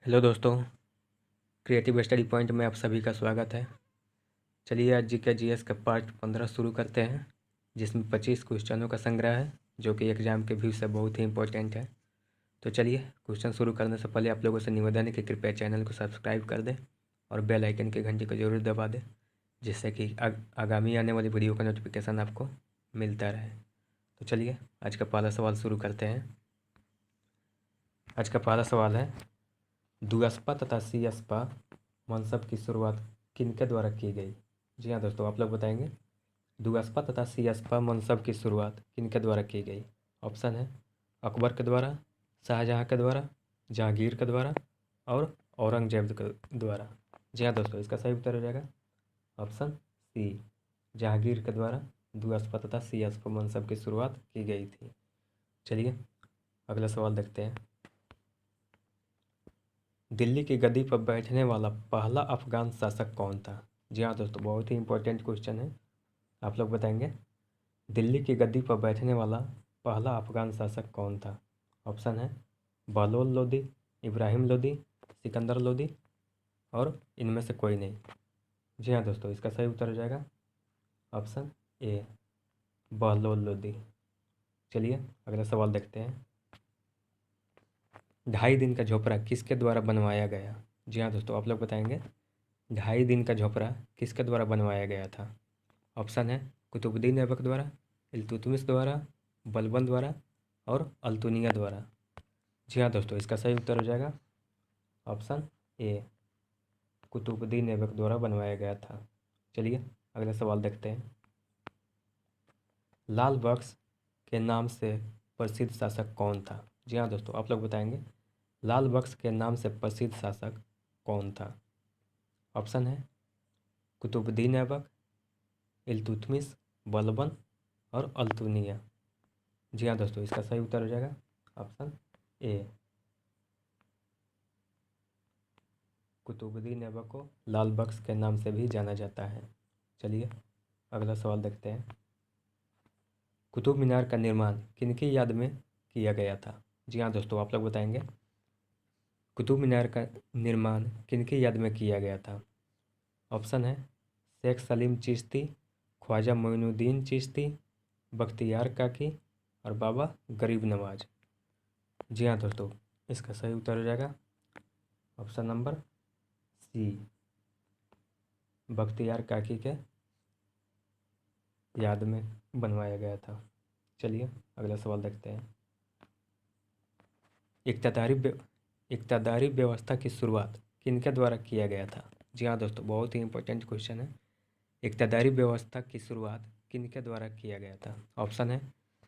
Hello दोस्तों, creative study point में आप सभी का स्वागत है। चलिए आज जी के जीएस का पार्ट 15 शुरू करते हैं, जिसमें 25 क्वेश्चनों का संग्रह है, जो कि एग्ज़ाम के व्यू से बहुत ही इंपॉर्टेंट है। तो चलिए क्वेश्चन शुरू करने से पहले आप लोगों से निवेदन है कि कृपया चैनल को सब्सक्राइब कर दें और बेल आइकन की घंटी को जरूर दबा दें, जिससे कि आगामी आने वाली वीडियो का नोटिफिकेशन आपको मिलता रहे। तो चलिए आज का पहला सवाल शुरू करते हैं। आज का पहला सवाल है, दुअस्पा तथा सीअस्पा मनसब की शुरुआत किनके द्वारा की गई? जी हाँ दोस्तों, आप लोग बताएंगे दुअस्पा तथा सीअस्पा मनसब की शुरुआत किनके द्वारा की गई? ऑप्शन है अकबर के द्वारा, शाहजहाँ के द्वारा, जहांगीर के द्वारा और औरंगजेब के द्वारा। जी हाँ दोस्तों, इसका सही उत्तर हो जाएगा ऑप्शन सी, जहांगीर के द्वारा दुअस्पा तथा सीअस्पा मनसब की शुरुआत की गई थी। चलिए अगला सवाल देखते हैं। दिल्ली की गद्दी पर बैठने वाला पहला अफगान शासक कौन था? जी हाँ दोस्तों, बहुत ही इंपॉर्टेंट क्वेश्चन है। आप लोग बताएंगे दिल्ली की गद्दी पर बैठने वाला पहला अफगान शासक कौन था? ऑप्शन है बहलोल लोदी, इब्राहिम लोदी, सिकंदर लोदी और इनमें से कोई नहीं। जी हाँ दोस्तों, इसका सही उत्तर हो जाएगा ऑप्शन ए, बहलोल लोदी। चलिए अगला सवाल देखते हैं। 2.5 दिन का झोपड़ा किसके द्वारा बनवाया गया? जी हाँ दोस्तों, आप लोग बताएंगे 2.5 दिन का झोपड़ा किसके द्वारा बनवाया गया था? ऑप्शन है कुतुबुद्दीन ऐबक द्वारा, इल्तुतमिश द्वारा, बलबन द्वारा और अल्तुनिया द्वारा। जी हाँ दोस्तों, इसका सही उत्तर हो जाएगा ऑप्शन ए, कुतुबुद्दीन ऐबक द्वारा बनवाया गया था। चलिए अगला सवाल देखते हैं। लाल बख्श के नाम से प्रसिद्ध शासक कौन था? जी हाँ दोस्तों, आप लोग बताएंगे लाल बख्श के नाम से प्रसिद्ध शासक कौन था? ऑप्शन है कुतुबुद्दीन ऐबक, इल्तुतमिश, बलबन और अल्तुनिया। जी हाँ दोस्तों, इसका सही उत्तर हो जाएगा ऑप्शन ए, कुतुबुद्दीन ऐबक को लाल बख्श के नाम से भी जाना जाता है। चलिए अगला सवाल देखते हैं। कुतुब मीनार का निर्माण किनकी याद में किया गया था? जी हाँ दोस्तों, आप लोग बताएंगे कुतुब मीनार का निर्माण किनकी याद में किया गया था? ऑप्शन है शेख सलीम चिश्ती, ख्वाजा मोइनुद्दीन चिश्ती, बख्तियार काकी और बाबा गरीब नवाज। जी हाँ दोस्तों, इसका सही उत्तर हो जाएगा ऑप्शन नंबर सी, बख्तियार काकी के याद में बनवाया गया था। चलिए अगला सवाल देखते हैं। इक़्तिदारी व्यवस्था की शुरुआत किनके द्वारा किया गया था? जी हाँ दोस्तों, बहुत ही इंपॉर्टेंट क्वेश्चन है। इक़्तिदारी व्यवस्था की शुरुआत किनके द्वारा किया गया था? ऑप्शन है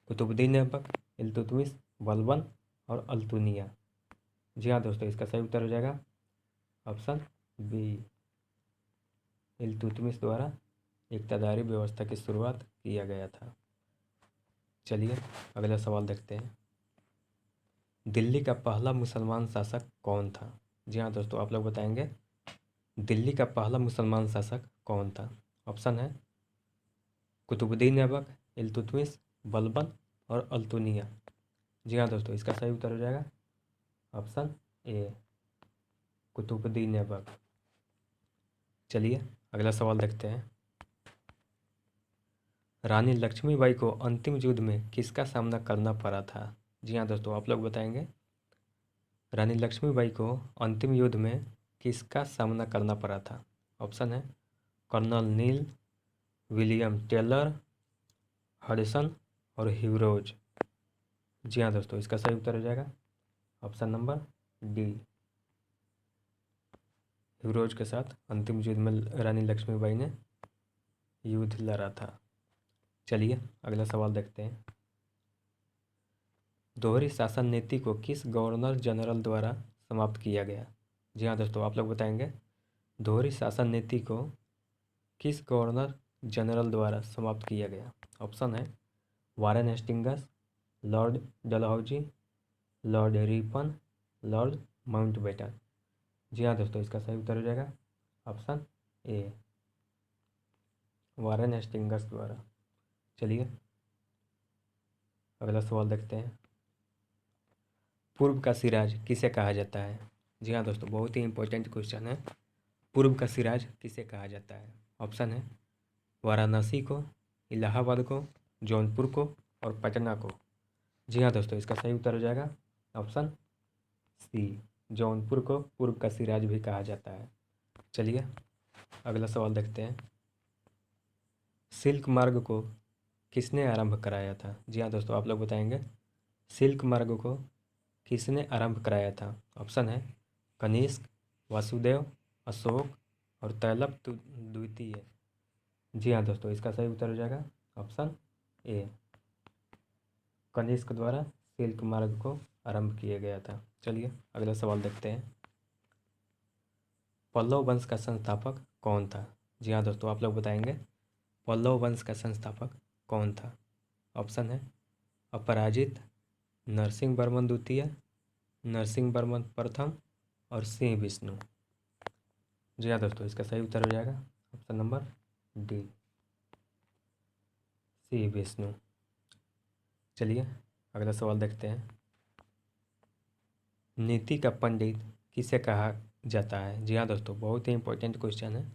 कुतुबुद्दीन ऐबक, इल्तुतमिश, बलबन और अल्तुनिया। जी हाँ दोस्तों, इसका सही उत्तर हो जाएगा ऑप्शन बी, इल्तुतमिश द्वारा इक़्तिदारी व्यवस्था की शुरुआत किया गया था। चलिए अगला सवाल देखते हैं। दिल्ली का पहला मुसलमान शासक कौन था? जी हाँ दोस्तों, आप लोग बताएंगे दिल्ली का पहला मुसलमान शासक कौन था? ऑप्शन है कुतुबुद्दीन ऐबक, इल्तुतमिश, बलबन और अल्तुनिया। जी हाँ दोस्तों, इसका सही उत्तर हो जाएगा ऑप्शन ए, कुतुबुद्दीन ऐबक। चलिए अगला सवाल देखते हैं। रानी लक्ष्मीबाई को अंतिम युद्ध में किसका सामना करना पड़ा था? जी हाँ दोस्तों, आप लोग बताएंगे रानी लक्ष्मीबाई को अंतिम युद्ध में किसका सामना करना पड़ा था? ऑप्शन है कर्नल नील, विलियम टेलर, हडसन और ह्यूरोज। जी हाँ दोस्तों, इसका सही उत्तर हो जाएगा ऑप्शन नंबर डी, ह्यूरोज के साथ अंतिम युद्ध में रानी लक्ष्मीबाई ने युद्ध लड़ा था। चलिए अगला सवाल देखते हैं। दोहरी शासन नीति को किस गवर्नर जनरल द्वारा समाप्त किया गया? जी हाँ दोस्तों, आप लोग बताएंगे दोहरी शासन नीति को किस गवर्नर जनरल द्वारा समाप्त किया गया? ऑप्शन है Warren Hastings, Lord Dalhousie, Lord Ripon, Lord Mountbatten. जी हाँ दोस्तों, इसका सही उत्तर हो जाएगा ऑप्शन ए, वारेन हेस्टिंगस द्वारा। चलिए अगला सवाल देखते हैं। पूर्व का सिराज किसे कहा जाता है? जी हाँ दोस्तों, बहुत ही इंपॉर्टेंट क्वेश्चन है। पूर्व का सिराज किसे कहा जाता है? ऑप्शन है वाराणसी को, इलाहाबाद को, जौनपुर को और पटना को। जी हाँ दोस्तों, इसका सही उत्तर हो जाएगा ऑप्शन सी, जौनपुर को पूर्व का सिराज भी कहा जाता है। चलिए अगला सवाल देखते हैं। सिल्क मार्ग को किसने आरंभ कराया था? जी हाँ दोस्तों, आप लोग बताएंगे सिल्क मार्ग को किसने आरंभ कराया था? ऑप्शन है कनिष्क, वासुदेव, अशोक और तैलप द्वितीय। जी हाँ दोस्तों, इसका सही उत्तर हो जाएगा ऑप्शन ए, कनिष्क द्वारा सिल्क मार्ग को आरंभ किया गया था। चलिए अगला सवाल देखते हैं। पल्लव वंश का संस्थापक कौन था? जी हाँ दोस्तों, आप लोग बताएंगे पल्लव वंश का संस्थापक कौन था? ऑप्शन है अपराजित, नरसिंह वर्मन द्वितीय, नरसिंह वर्मन प्रथम और सिंह विष्णु। जी हाँ दोस्तों, इसका सही उत्तर हो जाएगा option number D, Singh Vishnu. चलिए अगला सवाल देखते हैं। नीति का पंडित किसे कहा जाता है? जी हाँ दोस्तों, बहुत ही इंपॉर्टेंट क्वेश्चन है।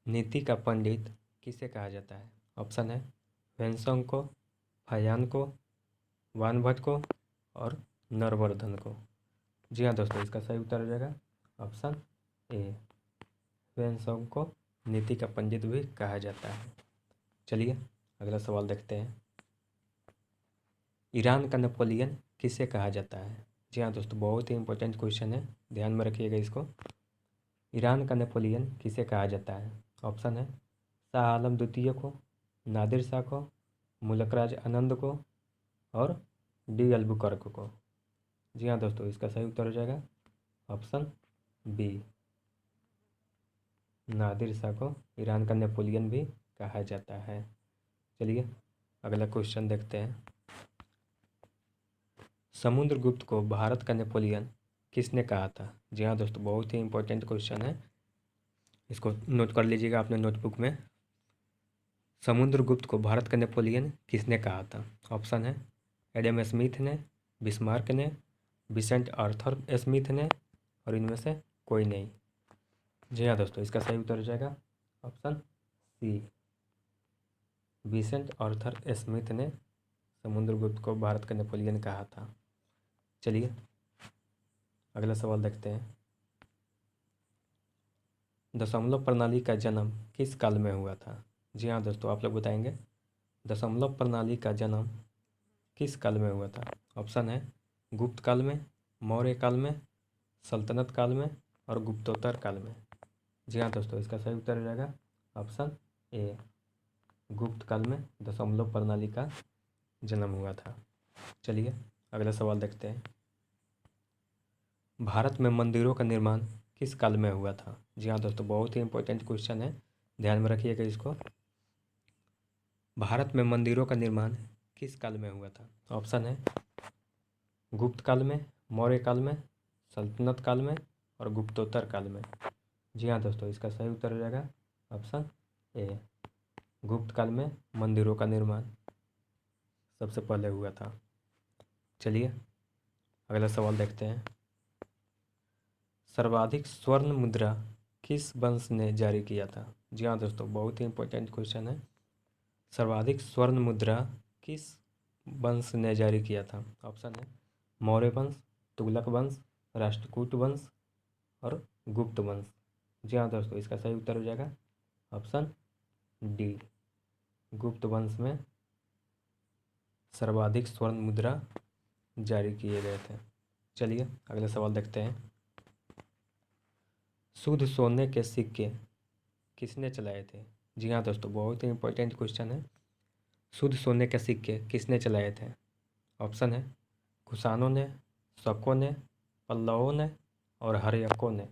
नीति का पंडित किसे कहा जाता है? ऑप्शन है वेंसंग को, फयान को, वानभट्ट को और नरवर्धन को। जी हाँ दोस्तों, इसका सही उत्तर हो जाएगा ऑप्शन ए, वेंसंग को नीति का पंडित भी कहा जाता है। चलिए अगला सवाल देखते हैं। ईरान का नेपोलियन किसे कहा जाता है? जी हाँ दोस्तों, बहुत ही इंपॉर्टेंट क्वेश्चन है, ध्यान में रखिएगा इसको। ईरान का नेपोलियन किसे कहा जाता है? ऑप्शन है शाह आलम द्वितीय को, नादिर शाह को, मुल्क राज आनंद को और डी अल्बुकर्क को। जी हाँ दोस्तों, इसका सही उत्तर हो जाएगा ऑप्शन बी, नादिर शाह को ईरान का नेपोलियन भी कहा जाता है। चलिए अगला क्वेश्चन देखते हैं। समुद्रगुप्त को भारत का नेपोलियन किसने कहा था? जी हाँ दोस्तों, बहुत ही इंपॉर्टेंट क्वेश्चन है, इसको नोट कर लीजिएगा अपने नोटबुक में। समुद्रगुप्त को भारत का नेपोलियन किसने कहा था? ऑप्शन है एडम स्मिथ ने, बिस्मार्क ने, विसेंट आर्थर स्मिथ ने और इनमें से कोई नहीं। जी हाँ दोस्तों, इसका सही उत्तर हो जाएगा option C, Vincent Arthur Smith ने समुद्रगुप्त को भारत का नेपोलियन कहा था। चलिए अगला सवाल देखते हैं। दशमलव प्रणाली का जन्म किस काल में हुआ था? जी हाँ दोस्तों, आप लोग बताएंगे दशमलव प्रणाली का जन्म किस काल में हुआ था? ऑप्शन है गुप्त काल में, मौर्य काल में, सल्तनत काल में और गुप्तोत्तर काल में। जी हाँ दोस्तों, इसका सही उत्तर हो जाएगा ऑप्शन ए, गुप्त काल में दशमलव प्रणाली का जन्म हुआ था। चलिए अगला सवाल देखते हैं। भारत में मंदिरों का निर्माण किस काल में हुआ था? जी हाँ दोस्तों, बहुत ही इंपॉर्टेंट क्वेश्चन है, ध्यान में रखिएगा इसको। भारत में मंदिरों का निर्माण किस काल में हुआ था? ऑप्शन है गुप्त काल में, मौर्य काल में, सल्तनत काल में और गुप्तोत्तर काल में। जी हाँ दोस्तों, इसका सही उत्तर हो जाएगा ऑप्शन ए, गुप्त काल में मंदिरों का निर्माण सबसे पहले हुआ था। चलिए अगला सवाल देखते हैं। सर्वाधिक स्वर्ण मुद्रा किस वंश ने जारी किया था? जी हाँ दोस्तों, बहुत ही इंपॉर्टेंट क्वेश्चन है। सर्वाधिक स्वर्ण मुद्रा किस वंश ने जारी किया था? ऑप्शन है मौर्य वंश, तुगलक वंश, राष्ट्रकूट वंश और गुप्त वंश। जी हाँ दोस्तों, इसका सही उत्तर हो जाएगा ऑप्शन डी, गुप्त वंश में सर्वाधिक स्वर्ण मुद्रा जारी किए गए थे। चलिए अगला सवाल देखते हैं। शुद्ध सोने के सिक्के किसने चलाए थे? जी हाँ दोस्तों, बहुत ही इंपॉर्टेंट क्वेश्चन है। शुद्ध सोने के सिक्के किसने चलाए थे? ऑप्शन है कुषाणों ने, शकों ने, पल्लवों ने और हर्यकों ने।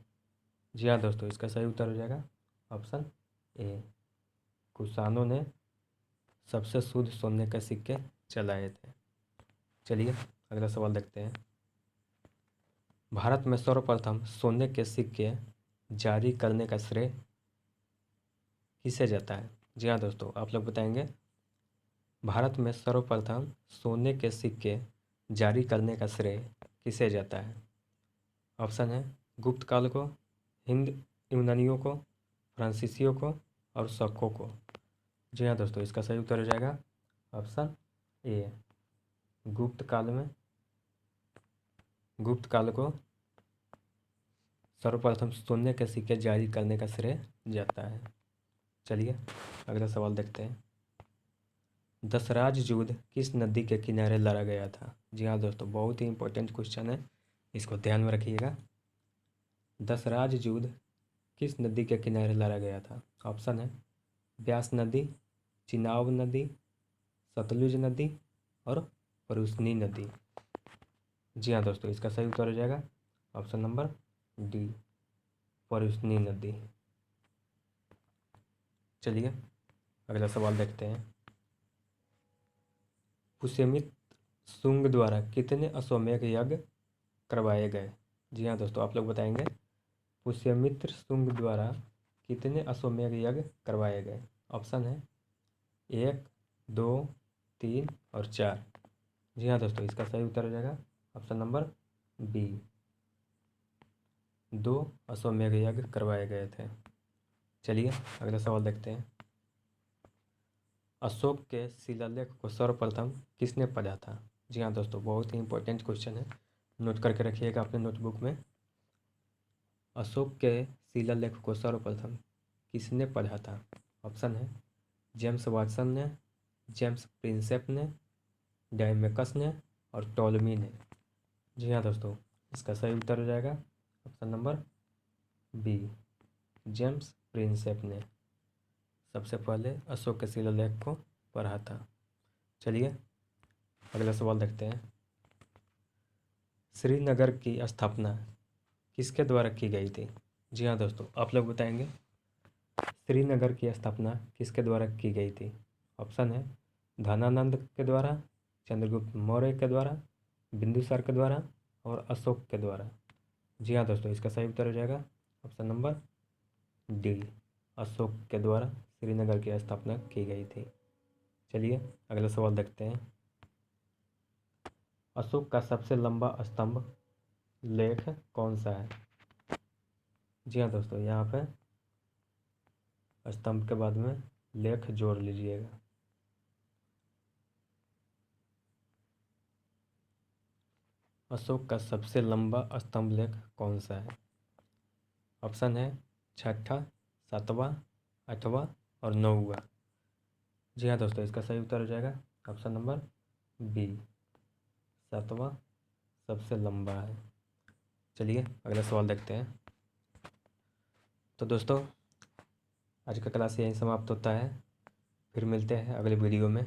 जी हाँ दोस्तों, इसका सही उत्तर हो जाएगा ऑप्शन ए, कुषाणों ने सबसे शुद्ध सोने के सिक्के चलाए थे। चलिए अगला सवाल देखते हैं। भारत में सर्वप्रथम सोने के सिक्के जारी करने का श्रेय किसे जाता है? जी हाँ दोस्तों, आप लोग बताएंगे भारत में सर्वप्रथम सोने के सिक्के जारी करने का श्रेय किसे जाता है? ऑप्शन है गुप्त काल को, हिंद यूनानियों को, फ्रांसीसियों को और शकों को। जी हाँ दोस्तों, इसका सही उत्तर हो जाएगा ऑप्शन ए। गुप्त काल को सर्वप्रथम सोने के सिक्के जारी करने का श्रेय जाता है। चलिए अगला सवाल देखते हैं। दसराज युद्ध किस नदी के किनारे लड़ा गया था? जी हाँ दोस्तों, बहुत ही इंपॉर्टेंट क्वेश्चन है, इसको ध्यान में रखिएगा। दसराज युद्ध किस नदी के किनारे लड़ा गया था? ऑप्शन है ब्यास नदी, चिनाब नदी, सतलुज नदी और परुस्नी नदी। जी हाँ दोस्तों, इसका सही उत्तर हो जाएगा ऑप्शन नंबर डी, परुस्नी नदी। चलिए अगला सवाल देखते हैं। पुष्यमित्र शुंग द्वारा कितने अश्वमेध यज्ञ करवाए गए? जी हाँ दोस्तों, आप लोग बताएंगे पुष्यमित्र शुंग द्वारा कितने अश्वमेध यज्ञ करवाए गए? ऑप्शन है 1, 2, 3 और 4। जी हाँ दोस्तों, इसका सही उत्तर हो जाएगा ऑप्शन नंबर बी, 2 अश्वमेध यज्ञ करवाए गए थे। चलिए अगला सवाल देखते हैं। अशोक के शिलालेख को सर्वप्रथम किसने पढ़ा था? जी हाँ दोस्तों, बहुत ही इंपॉर्टेंट क्वेश्चन है, नोट करके रखिएगा अपने नोटबुक में। अशोक के शिलालेख को सर्वप्रथम किसने पढ़ा था? ऑप्शन है जेम्स वाटसन ने, जेम्स प्रिंसेप ने, डायमेकस ने और टॉलमी ने। जी हाँ दोस्तों, इसका सही उत्तर हो जाएगा option number B, James Prinsep ने सबसे पहले अशोक के शिलालेख को पढ़ा था। चलिए अगला सवाल देखते हैं। श्रीनगर की स्थापना किसके द्वारा की गई थी? जी हाँ दोस्तों, आप लोग बताएंगे श्रीनगर की स्थापना किसके द्वारा की गई थी? ऑप्शन है धनानंद के द्वारा, चंद्रगुप्त मौर्य के द्वारा, बिंदुसार के द्वारा और अशोक के द्वारा। जी हाँ दोस्तों, इसका सही उत्तर हो जाएगा ऑप्शन नंबर डी, अशोक के द्वारा श्रीनगर की स्थापना की गई थी। चलिए अगला सवाल देखते हैं। अशोक का सबसे लंबा स्तंभ लेख कौन सा है? जी हाँ दोस्तों, यहाँ पे स्तंभ के बाद में लेख जोड़ लीजिएगा। अशोक का सबसे लंबा स्तंभ लेख कौन सा है? ऑप्शन है 6ठा, 7वां, 8वां और 9वां। जी हाँ दोस्तों, इसका सही उत्तर हो जाएगा ऑप्शन नंबर बी, 7वां सबसे लंबा है। चलिए अगला सवाल देखते हैं। तो दोस्तों आज का क्लास यहीं समाप्त होता है, फिर मिलते हैं अगले वीडियो में।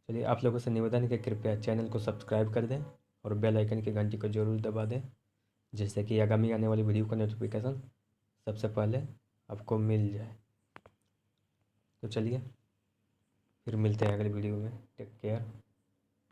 चलिए आप लोगों से निवेदन है कि कृपया चैनल को सब्सक्राइब कर दें और बेल आइकन की घंटी को जरूर दबा दें, जिससे कि आगामी आने वाली वीडियो का नोटिफिकेशन सबसे पहले आपको मिल जाए। तो चलिए फिर मिलते हैं अगले वीडियो में। Take care.